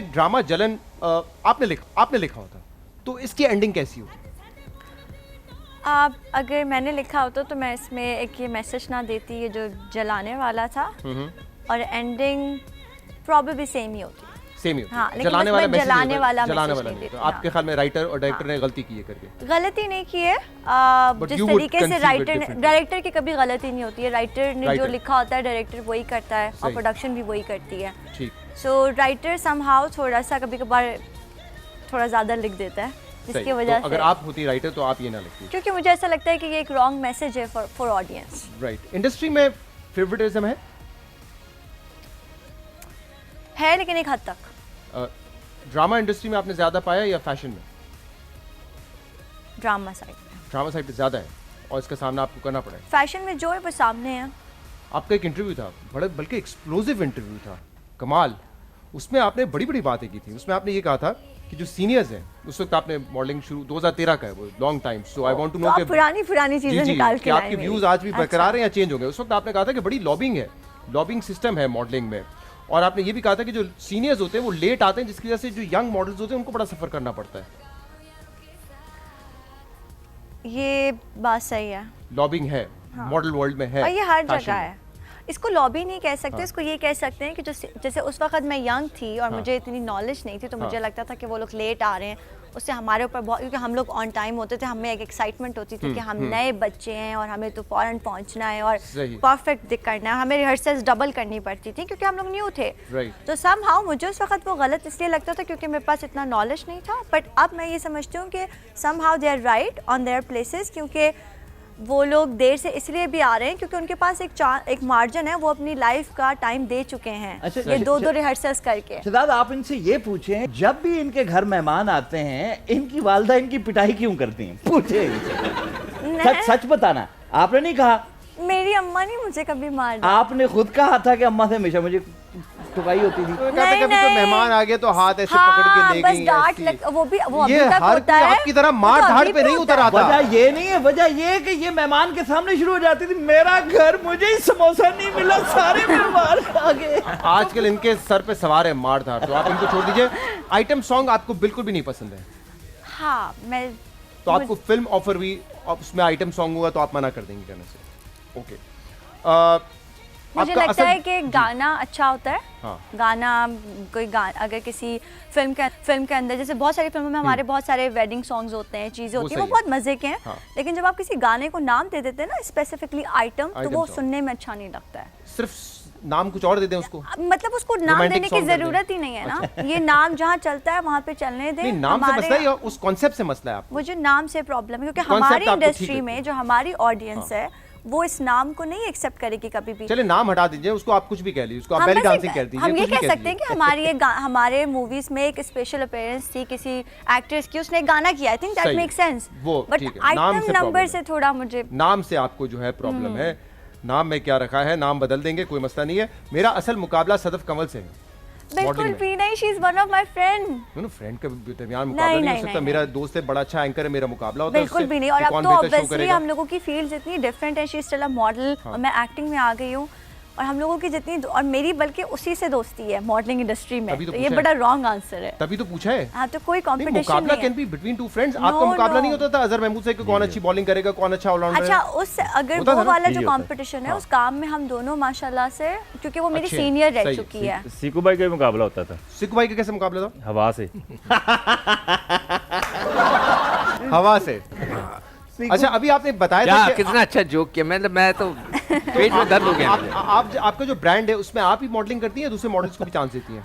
Drama जलन आपने लिखा होता, तो इसकी एंडिंग कैसी होती? आप अगर मैंने लिखा होता तो मैं इसमें एक ये मैसेज ना देती, ये जो जलाने वाला था, और एंडिंग प्रॉब्लली सेम ही होती। सेम ही होती। हाँ, लेकिन जलाने वाला मैसेज जलाने वाला नहीं होता। आपके ख्याल में राइटर और डायरेक्टर ने गलती की है करके? गलती नहीं की है। जिस तरीके से डायरेक्टर की कभी गलती नहीं होती है। राइटर ने जो लिखा होता है डायरेक्टर वही करता है और प्रोडक्शन भी वही करती है। सो राइटर समहाउ थोड़ा सा कभी कभार थोड़ा ज़्यादा लिख देता है, जिसकी वजह से अगर आप होती राइटर तो आप ये ना लिखती, क्योंकि मुझे ऐसा लगता है कि ये एक रॉन्ग मैसेज है फॉर ऑडियंस। राइट। इंडस्ट्री में फेवरेटिज्म है लेकिन एक हद तक। ड्रामा इंडस्ट्री में आपने ज्यादा पाया या फैशन में? ड्रामा साइड पे ज्यादा है और इसका सामना आपको करना पड़ा है। फैशन में जो है वो सामने है। आपका एक इंटरव्यू था, बल्कि एक्सप्लोसिव इंटरव्यू था, कमाल। उसमें आपने बड़ी बड़ी बातें की थी। उसमें आपने ये कहा था कि जो सीनियर्स हैं, उस वक्त आपने मॉडलिंग शुरू 2013 का है, वो long time, so I want to know कि पुरानी चीजें निकाल के आपके व्यूज आज भी बरकरार हैं या चेंज हो गए? उस वक्त आपने कहा था कि बड़ी लॉबिंग सिस्टम है मॉडलिंग में, और आपने ये भी कहा था कि जो सीनियर्स होते हैं वो लेट आते हैं, जिसकी वजह से जो यंग मॉडल्स होते हैं उनको बड़ा सफर करना पड़ता है। ये बात सही है, लॉबिंग है। हाँ। मॉडल वर्ल्ड में है और ये हर जगह है। इसको लॉबी नहीं कह सकते। हाँ। इसको ये कह सकते हैं कि जो जैसे उस वक्त मैं यंग थी और मुझे इतनी नॉलेज नहीं थी, तो मुझे लगता था कि वो लोग लेट आ रहे हैं, उससे हमारे ऊपर बहुत, क्योंकि हम लोग ऑन टाइम होते थे, हमें एक एक्साइटमेंट होती थी कि हम नए बच्चे हैं और हमें तो फौरन पहुंचना है और परफेक्ट करना है, हमें रिहर्सल्स डबल करनी पड़ती थी क्योंकि हम लोग न्यू थे। तो समहाउ मुझे उस वक्त वो गलत इसलिए लगता था क्योंकि मेरे पास इतना नॉलेज नहीं था। बट अब मैं ये समझती हूँ कि somehow they are right on their places, क्योंकि वो लोग देर से इसलिए भी आ रहे हैं क्योंकि उनके पास एक मार्जिन है, वो अपनी लाइफ का टाइम दे चुके हैं। अच्छा, ये दो रिहर्सल्स करके। शहजाद, आप इनसे ये पूछें, जब भी इनके घर मेहमान आते हैं, इनकी वालदा इनकी पिटाई क्यों करती हैं? पूछे इनसे। सच बताना, आपने नहीं कहा? मेरी अम्मा ने मुझे कभी मारा। आपने खुद कहा था कि अम्मा से हमेशा मुझे ठुकाई होती थी। कभी तो मेहमान आ गए तो हाथ ऐसे पकड़ के ले गई, बस डांट वो भी वो ये हर होता है। आपकी तरह मार धाड़ पे नहीं उतर आता। वजह ये नहीं है, वजह ये कि ये मेहमान के सामने शुरू हो जाती थी, मेरा घर, मुझे ही समोसा नहीं मिला, सारे मेहमान आ गए। आजकल इनके सर पे सवार है मार धाड़, तो आप इनको छोड़ दीजिए। आइटम सॉन्ग आपको बिल्कुल भी नहीं पसंद है? हाँ, मैं तो आपको फिल्म ऑफर हुई, उसमें आइटम सॉन्ग होगा तो आप मना कर देंगे करने से? ओके। मुझे लगता है कि गाना अच्छा होता है। हाँ। गाना अगर किसी फिल्म के अंदर, जैसे बहुत सारी फिल्मों में हमारे बहुत सारे वेडिंग सॉन्ग्स होते हैं, चीजें होती हैं, वो बहुत मजे के हैं। हाँ। लेकिन जब आप किसी गाने को नाम दे देते हैं ना, स्पेसिफिकली आइटम, तो वो सुनने में अच्छा नहीं लगता है। सिर्फ नाम कुछ और दे दें उसको, मतलब उसको नाम देने की जरूरत ही नहीं है ना। ये नाम जहाँ चलता है वहाँ पे चलने दें। नाम से मसला है या उस कॉन्सेप्ट से मसला है आपको? वो जो नाम से प्रॉब्लम है, क्योंकि हमारी इंडस्ट्री में जो हमारी ऑडियंस है वो इस नाम को नहीं एक्सेप्ट करेगी कभी भी। चलिए नाम हटा दीजिए, उसको आप कुछ भी कह लीजिए, उसको आप बेली डांसिंग कह दीजिए। हम ये कह सकते हैं कि हमारे मूवीज में एक स्पेशल अपीयरेंस थी किसी एक्ट्रेस की, उसने एक गाना किया, I think that make sense. But item number से थोड़ा मुझे, नाम से आपको जो है प्रॉब्लम है। नाम में क्या रखा है, नाम बदल देंगे, कोई मसला नहीं है। मेरा असल मुकाबला सदफ कंवल से है। बिल्कुल भी नहीं, she is one of my friend. Friend के दरमियान मुकाबला नहीं हो सकता। मेरा दोस्त है, बड़ा अच्छा एंकर है, मेरा मुकाबला होता है बिल्कुल भी नहीं। और अब तो ऑब्वियसली हम लोगों की फील्ड इतनी डिफरेंट है, she is still a model और मैं एक्टिंग में आ गई हूँ, और हम लोगों की जितनी, और मेरी बल्कि उसी से दोस्ती है मॉडलिंग इंडस्ट्री में। तो ये बड़ा रॉन्ग आंसर है। तभी तो पूछा है। हाँ, तो कोई कंपटीशन नहीं है। मुकाबला can be between two friends. आपका मुकाबला नहीं होता था अजहर महमूद से कि कौन अच्छी बॉलिंग करेगा, कौन अच्छा ऑलराउंडर है? अच्छा, उस अगर वो वाला जो कंपटीशन है, उस काम में हम दोनों माशाल्लाह से, क्योंकि वो मेरी सीनियर रह चुकी है। सीकू भाई का मुकाबला होता था। सीकू भाई का कैसे मुकाबला था? हवा से। हवा से। अच्छा, अभी आपने बताया था कि कितना अच्छा जोक किया। मैं तो पेट में दर्द हो गया। आपका जो ब्रांड है उसमें आप ही मॉडलिंग करती हैं, दूसरे मॉडल्स को भी चांस देती हैं?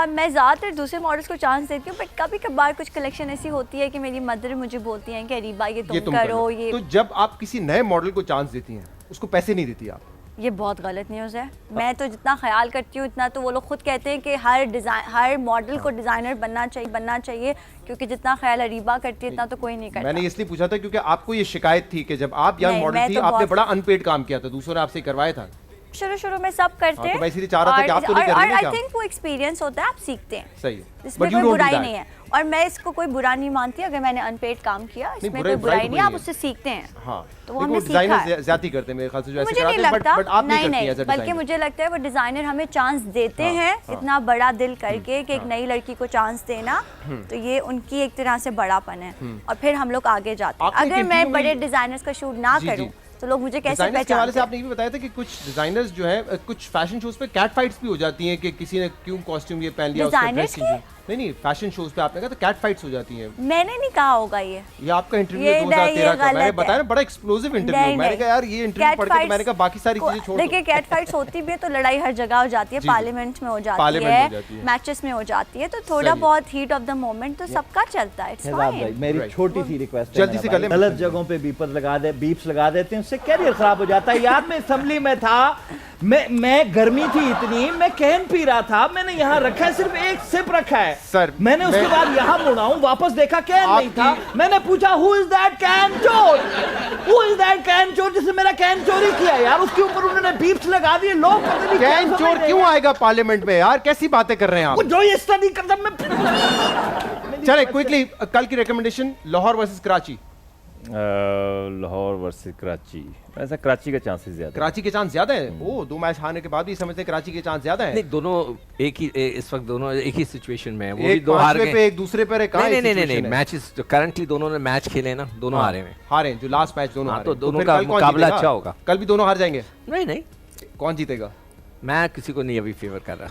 मैं ज़्यादातर दूसरे मॉडल्स को चांस देती हूँ, बट कभी कभार कुछ कलेक्शन ऐसी होती है कि मेरी मदर मुझे बोलती हैं कि अरीबा ये तुम करो। ये तो जब आप किसी नए मॉडल को चांस देती हैं, उसको पैसे नहीं देती आप? ये बहुत गलत न्यूज़ है। मैं तो जितना ख्याल करती हूँ इतना तो वो लोग खुद कहते हैं कि हर मॉडल को डिज़ाइनर बनना चाहिए, क्योंकि जितना ख्याल अरीबा करती है इतना तो कोई नहीं करता। मैंने इसलिए पूछा था क्योंकि आपको ये शिकायत थी कि जब आप यंग मॉडल थी, आपने बड़ा अनपेड काम किया था, दूसरों ने आपसे करवाया था। शुरू में सब करते हाँ, हैं। तो मैं इसीलिए चाह रहा था कि आप तो नहीं कर रही हैं आई क्या? थिंक वो एक्सपीरियंस होता है, आप सीखते हैं, सही है, इसमें But you कोई don't do बुराई that. नहीं है। और मैं इसको कोई बुरा नहीं मानती अगर मैंने अनपेड काम किया, इसमें कोई बुराई नहीं है, आप उससे सीखते हैं। हाँ, तो वो देखो, हमने सीखा डिजाइनर है। ज्यादा करते हैं मेरे ख्याल से, जो ऐसे मुझे नहीं कराते हैं, लगता, but आप नहीं करती नहीं as a बल्कि designer। मुझे लगता है वो डिजाइनर हमें चांस देते हाँ, हैं, हाँ। इतना बड़ा दिल करके कि एक नई लड़की को चांस देना, तो ये उनकी एक तरह से बड़ापन है, और फिर हम लोग आगे जाते हैं। आपने एक अगर मैं interview में- बड़े डिजाइनर्स का शूट ना जी, जी। करूं तो लोग मुझे कैसे डिजाइनर्स के हवाले से पहचानते आपने ये भी बताया था कि कुछ डिजाइनर्स जो है कुछ फैशन शोज पे कैट फाइट्स भी हो जाती हैं कि किसी ने क्यों कॉस्ट्यूम ये पहन लिया, उसका Designers ड्रेस चेंज। नहीं, फैशन शोज पे आपने कहा था कैट फाइट्स हो जाती हैं। मैंने नहीं कहा होगा ये आपका इंटरव्यू ये 2013 का, मैंने गलत बताया ना, है। बड़ा एक्सप्लोसिव इंटरव्यू। नहीं, मैंने नहीं। कहा यार ये इंटरव्यू Cat पढ़ के तो fights मैंने कहा बाकी सारी चीजें छोड़ दो। देखिए कैट फाइट्स होती भी है तो लड़ाई हर जगह हो जाती है, जी, जी। पार्लियामेंट में हो जाती पार्लियामेंट है, हो जाती है। मैचेस में हो जाती है, तो थोड़ा सही। बहुत हीट ऑफ द मोमेंट तो सबका चलता है, इट्स शहजाद भाई फाइन। मेरी Right. छोटी सी रिक्वेस्ट जल्दी से कर लें। गलत जगहों पे बीप्स लगा देते हैं, उससे कैरियर खराब हो जाता है। याद में असेंबली में था, मैं गर्मी थी इतनी, मैं कैन पी रहा था, मैंने यहाँ रखा है, सिर्फ एक सिप रखा है सर, मैंने उसके बाद यहाँ मुड़ा हूँ, वापस देखा कैन नहीं था, मैंने पूछा हु इज दैट कैन चोर, हु इज दैट कैन चोर जिसने मेरा कैन चोरी किया यार। उसके ऊपर उन्होंने बीप्स लगा दिए, लोग पता नहीं क्या कैन समझ चोर रहे क्यों हैं। आएगा पार्लियामेंट में यार, कैसी बातें कर रहे हैं वो आप? जो ये स्टडी करता मैं चले क्विकली, कल की recommendation Lahore versus Karachi. Lahore versus Karachi, ऐसा कराची का चांसेस ज्यादा है। कराची के चांस ज्यादा है। ओ, 2 मैच हारने के बाद भी समझते हैं कराची के चांस ज्यादा है। नहीं, दोनों एक ही इस वक्त दोनों एक ही सिचुएशन में है, वो भी एक दो हार पांचवे गए। पे एक दूसरे पे कहां नहीं नहीं नहीं नहीं, मैचेस जो करंटली दोनों ने मैच खेले ना, दोनों हारे हैं। हारे जो लास्ट मैच दोनों हाँ, हारे। तो दोनों फिर का कल कौन मुकाबला जीतेगा? अच्छा होगा। कल भी दोनों हार जाएंगे। नहीं नहीं, कौन जीतेगा? मैं किसी को नहीं अभी फेवर कर रहा।